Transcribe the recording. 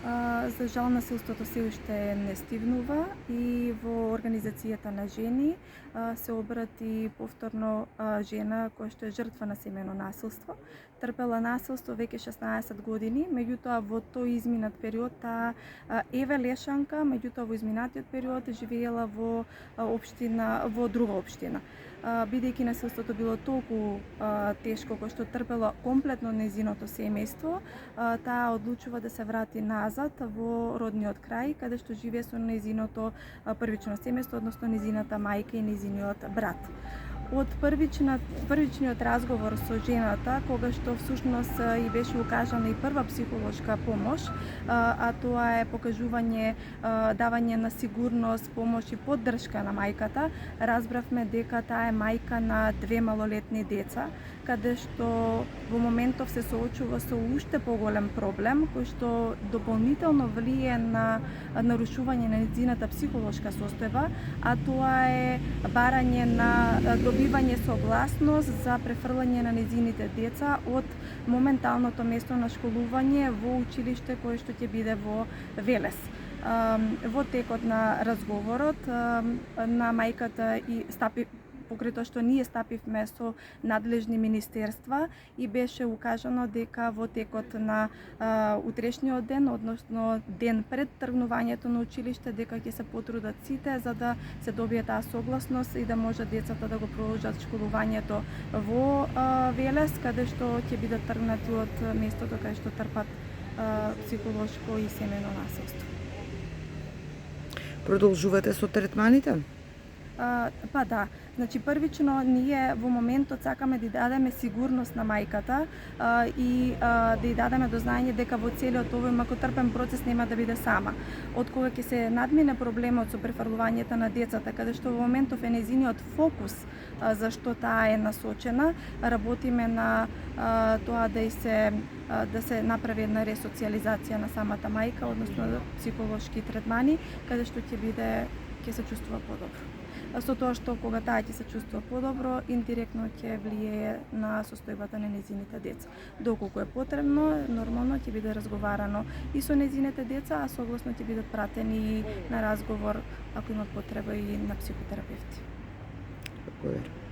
За жал насилството се уште не стигнува и во организацијата на жени се обрати повторно жена која што е жртва на семејно насилство. Трпела насилство веќе 16 години, меѓутоа во тој изминат период таа еве лешанка, меѓутоа во изминатиот период живеела во друга општина. Бидејќи насилството било толку тешко кој што трпело комплетно нејзиното семејство, таа одлучува да се врати назад во родниот крај, каде што живее со нејзиното првично семејство, односно нејзината мајка и нејзиниот брат. Од првичниот разговор со жената, кога што всушност и беше укажана и прва психолошка помош, а тоа е покажување, давање на сигурност, помош и поддршка на мајката, разбравме дека таа е мајка на 2 малолетни деца, каде што во моментов се соочува со уште поголем проблем, кој што дополнително влие на нарушување на нејзината психолошка состојба, а тоа е барање на добивање согласност за префрлање на нејзините деца од моменталното место на школување во училиште кое што ќе биде во Велес. Во текот на разговорот на мајката и покрај тоа што ние стапивме со надлежни министерства и беше укажано дека во текот на утрешниот ден, односно ден пред тргнувањето на училиште, дека ќе се потрудат сите за да се добие таа согласност и да може децата да го продолжат школувањето во Велес, каде што ќе бидат тргнати од местото каде што трпат психолошко и семејно насилство. Продолжувате со третманите? Па да, значи првично ние во моментот сакаме да ја дадеме сигурност на мајката и да ја дадеме до знаење дека во целиот овој макотрпен процес нема да биде сама. Од кога ќе се надмине проблемот со префрлувањето на децата, каде што во моментов е нејзиниот фокус за што таа е насочена, работиме на тоа да се направи една ресоциализација на самата мајка, односно психолошки третмани, каде што ќе се чувствува подобро. Со тоа што кога таа ќе се чувствува подобро, индиректно ќе влијае на состојбата на нејзините деца. Доколку е потребно, нормално ќе биде разговарано и со нејзините деца, а согласно ќе бидат пратени на разговор ако има потреба и на психотерапевти. Благодарам.